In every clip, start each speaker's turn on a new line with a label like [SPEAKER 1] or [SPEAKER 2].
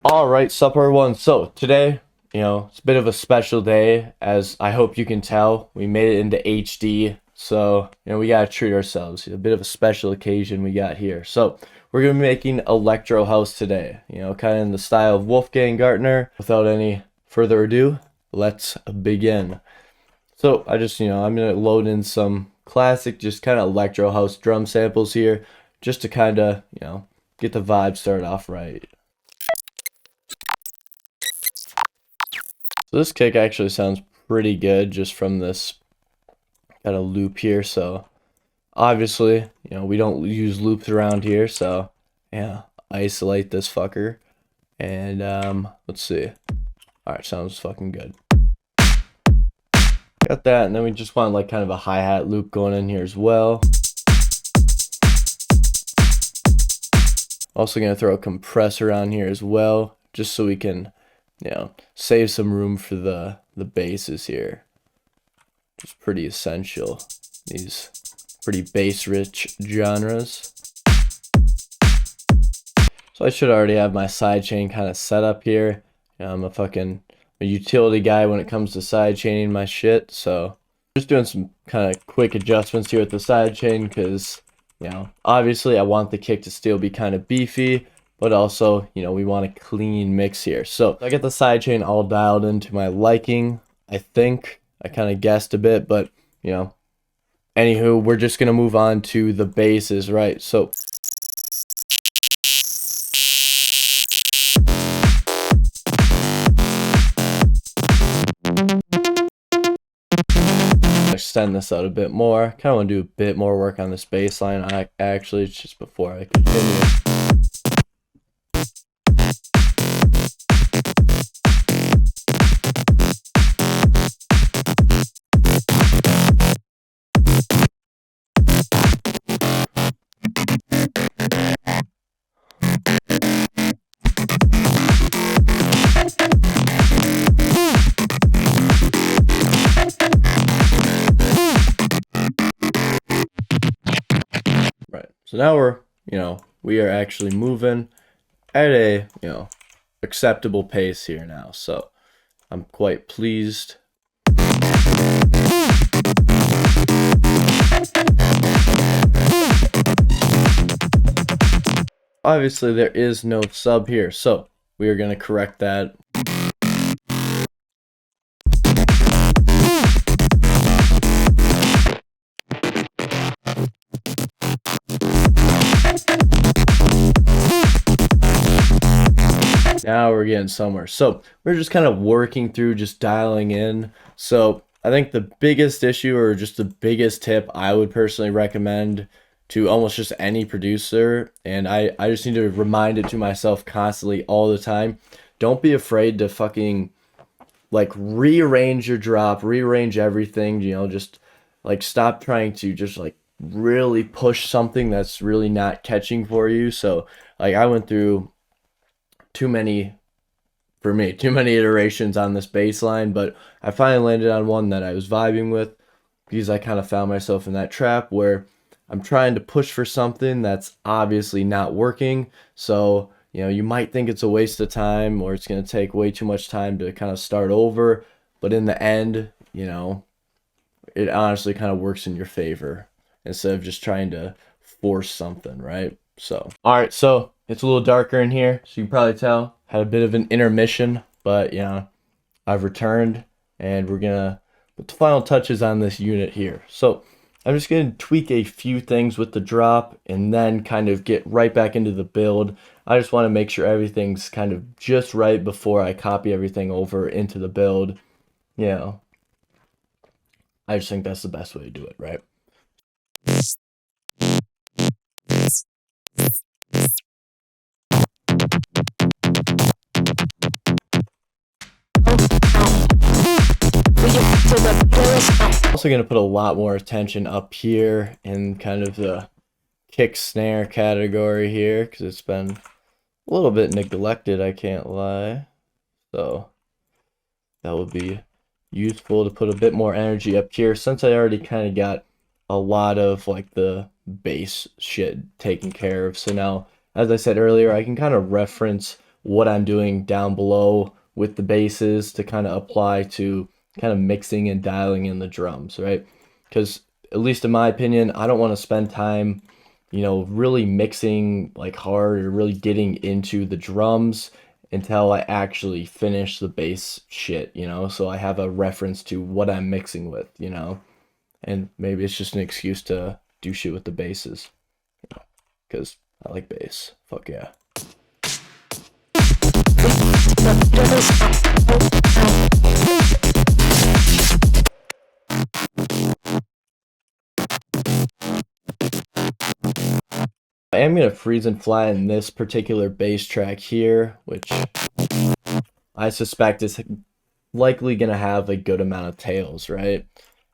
[SPEAKER 1] Alright, sup everyone. So today, it's a bit of a special day, as I hope you can tell. We made it into HD, so we gotta treat ourselves. A bit of a special occasion we got here. So we're gonna be making Electro House today. Kind of in the style of Wolfgang Gartner. Without any further ado, let's begin. So I'm gonna load in some classic, just kind of Electro House drum samples here, just to kind of, get the vibe started off right. So this kick actually sounds pretty good just from this kind of loop here. So obviously, we don't use loops around here. So yeah, isolate this fucker. And let's see. All right, sounds fucking good. Got that, and then we just want like kind of a hi-hat loop going in here as well. Also gonna throw a compressor on here as well, just so we can save some room for the basses here. Just pretty essential, these pretty bass rich genres. So I should already have my sidechain kind of set up here. I'm a utility guy when it comes to sidechaining my shit, so just doing some kind of quick adjustments here with the sidechain, because obviously I want the kick to still be kind of beefy, but also, we want a clean mix here. So I get the sidechain all dialed into my liking. I think I kind of guessed a bit, but anywho, we're just gonna move on to the basses, right? So extend this out a bit more. Kind of want to do a bit more work on this bass line. Actually, just before I continue. So now we are actually moving at a, acceptable pace here now. So I'm quite pleased. Obviously there is no sub here, so we are going to correct that. Now we're getting somewhere. So we're just kind of working through, just dialing in. So I think the biggest issue, or just the biggest tip I would personally recommend to almost just any producer, and I just need to remind it to myself constantly all the time, don't be afraid to fucking like rearrange your drop, rearrange everything, just like stop trying to just like really push something that's really not catching for you. So like I went through too many iterations on this bass line, but I finally landed on one that I was vibing with, because I kind of found myself in that trap where I'm trying to push for something that's obviously not working. So you might think it's a waste of time, or it's going to take way too much time to kind of start over, but in the end, it honestly kind of works in your favor instead of just trying to force something, right? So alright, so it's a little darker in here, so you can probably tell. Had a bit of an intermission, but I've returned, and we're gonna put the final touches on this unit here. So I'm just gonna tweak a few things with the drop, and then kind of get right back into the build. I just want to make sure everything's kind of just right before I copy everything over into the build. I just think that's the best way to do it, right? Also going to put a lot more attention up here in kind of the kick snare category here, because it's been a little bit neglected, I can't lie. So that would be useful to put a bit more energy up here, since I already kind of got a lot of like the bass shit taken care of. So now, as I said earlier, I can kind of reference what I'm doing down below with the basses to kind of apply to kind of mixing and dialing in the drums, right? Because at least in my opinion, I don't want to spend time, really mixing like hard or really getting into the drums until I actually finish the bass shit, so I have a reference to what I'm mixing with, and maybe it's just an excuse to do shit with the basses, because I like bass. Fuck yeah. I am gonna freeze and flatten this particular bass track here, which I suspect is likely gonna have a good amount of tails, right?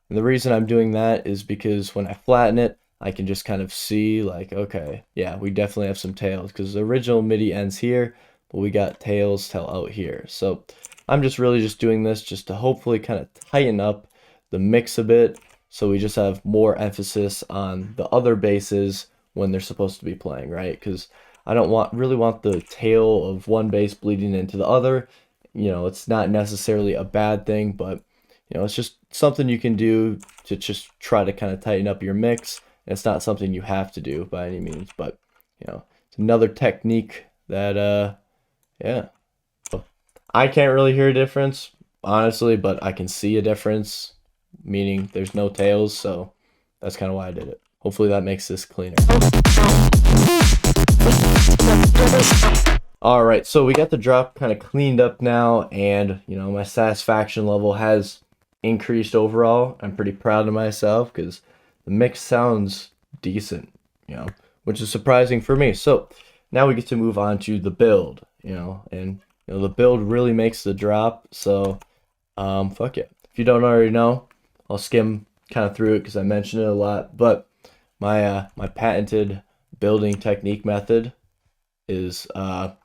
[SPEAKER 1] And the reason I'm doing that is because when I flatten it, I can just kind of see like, okay, yeah, we definitely have some tails because the original MIDI ends here, but we got tails till out here. So I'm just really just doing this just to hopefully kind of tighten up the mix a bit, so we just have more emphasis on the other basses when they're supposed to be playing, right? Because I don't really want the tail of one bass bleeding into the other. It's not necessarily a bad thing, but it's just something you can do to just try to kind of tighten up your mix. And it's not something you have to do by any means, but it's another technique that yeah. I can't really hear a difference, honestly, but I can see a difference, meaning there's no tails, so that's kind of why I did it. Hopefully that makes this cleaner. All right, so we got the drop kind of cleaned up now, and my satisfaction level has increased overall. I'm pretty proud of myself because the mix sounds decent, which is surprising for me. So now we get to move on to the build, and the build really makes the drop. So fuck it. If you don't already know, I'll skim kind of through it because I mentioned it a lot. But my patented building technique method is I'm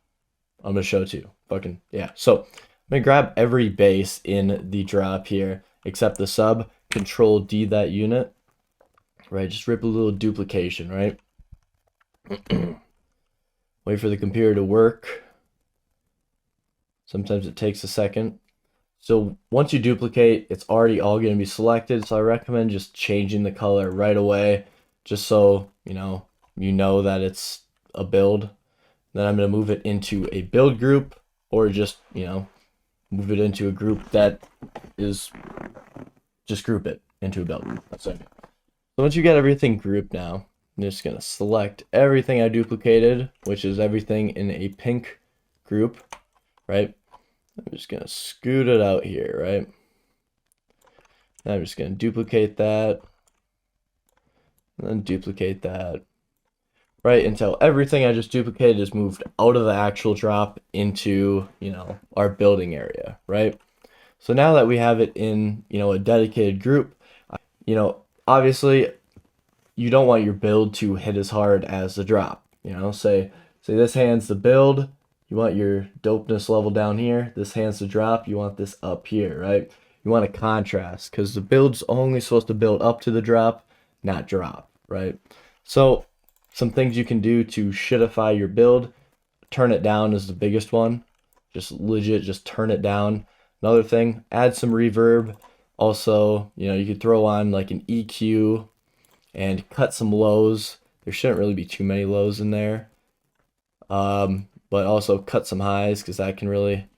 [SPEAKER 1] gonna show it to you. Fucking yeah. So I'm gonna grab every bass in the drop here, except the sub. Control D that unit. Right, just rip a little duplication, right? Wait for the computer to work. Sometimes it takes a second. So once you duplicate, it's already all going to be selected. So I recommend just changing the color right away, just so you know that it's a build. Then I'm going to move it into a build group, or just move it into a group that is just group it into a build group. That's okay. So once you get everything grouped now, I'm just going to select everything I duplicated, which is everything in a pink group, right? I'm just going to scoot it out here, right? And I'm just going to duplicate that, and then duplicate that, right? Until everything I just duplicated is moved out of the actual drop into, our building area, right? So now that we have it in, a dedicated group, obviously you don't want your build to hit as hard as the drop, say this hand's the build, you want your dopeness level down here, this hand's the drop, you want this up here, right? You want a contrast because the build's only supposed to build up to the drop, not drop, right? So some things you can do to shitify your build: turn it down is the biggest one. Just legit, just turn it down. Another thing, add some reverb. Also, you could throw on like an EQ and cut some lows. There shouldn't really be too many lows in there. But also cut some highs because that can really,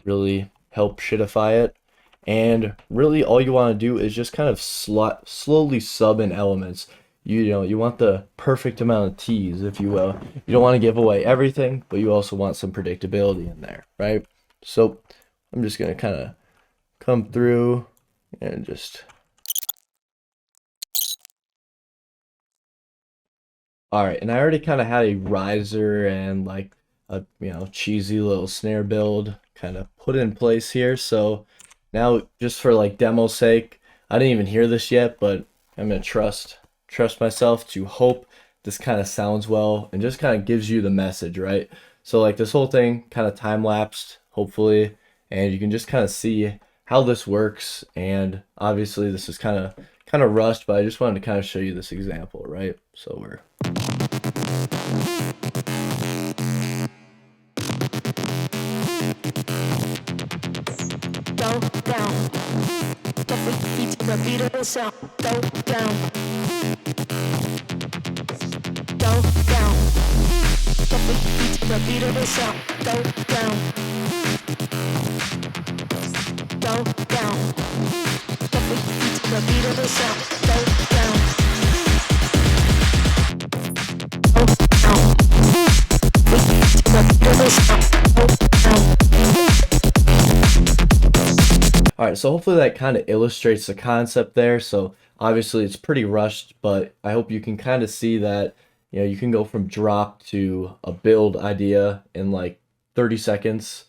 [SPEAKER 1] really help shitify it. And really all you want to do is just kind of slowly sub in elements. You want the perfect amount of T's, if you will. You don't want to give away everything, but you also want some predictability in there, right? So I'm just going to kind of come through and just... All right, and I already kind of had a riser and like a cheesy little snare build kind of put in place here. So now, just for like demo's sake, I didn't even hear this yet, but I'm gonna trust myself to hope this kind of sounds well and just kind of gives you the message, right? So like this whole thing kind of time lapsed, hopefully, and you can just kind of see how this works. And obviously this is kind of rushed, but I just wanted to kind of show you this example, right? So we're
[SPEAKER 2] go down. Don't beat to the beat of the sound, go down. Go down. Don't beat to the beat of the sound, go down. Go down. Don't beat to the beat of the sound, go down. Go down. Beat to the beat of the sound, go down.
[SPEAKER 1] Alright, so hopefully that kind of illustrates the concept there. So obviously it's pretty rushed, but I hope you can kind of see that, you can go from drop to a build idea in like 30 seconds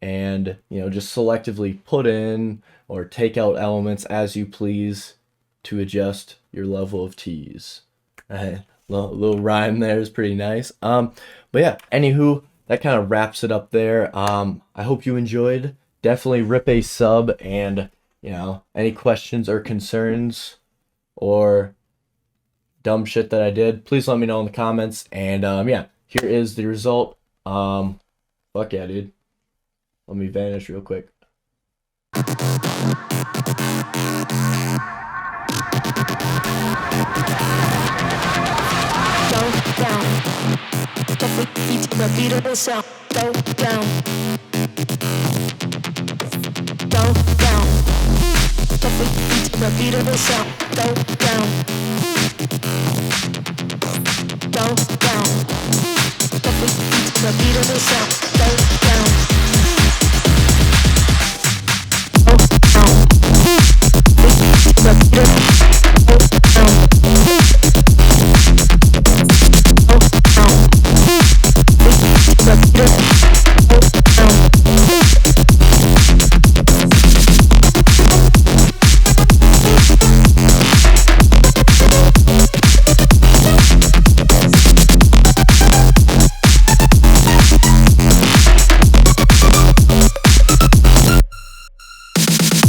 [SPEAKER 1] and, just selectively put in or take out elements as you please to adjust your level of tease. Little rhyme there is pretty nice. But yeah, anywho, that kind of wraps it up there. I hope you enjoyed. Definitely rip a sub, and any questions or concerns or dumb shit that I did, please let me know in the comments. And yeah, here is the result. Fuck yeah, dude. Let me vanish real quick. Go
[SPEAKER 2] down. Don't beat to the beat of the sound, go down. Go down. Don't beat to the beat of the sound, go down. Go down. Don't beat to the beat of the sound, go down.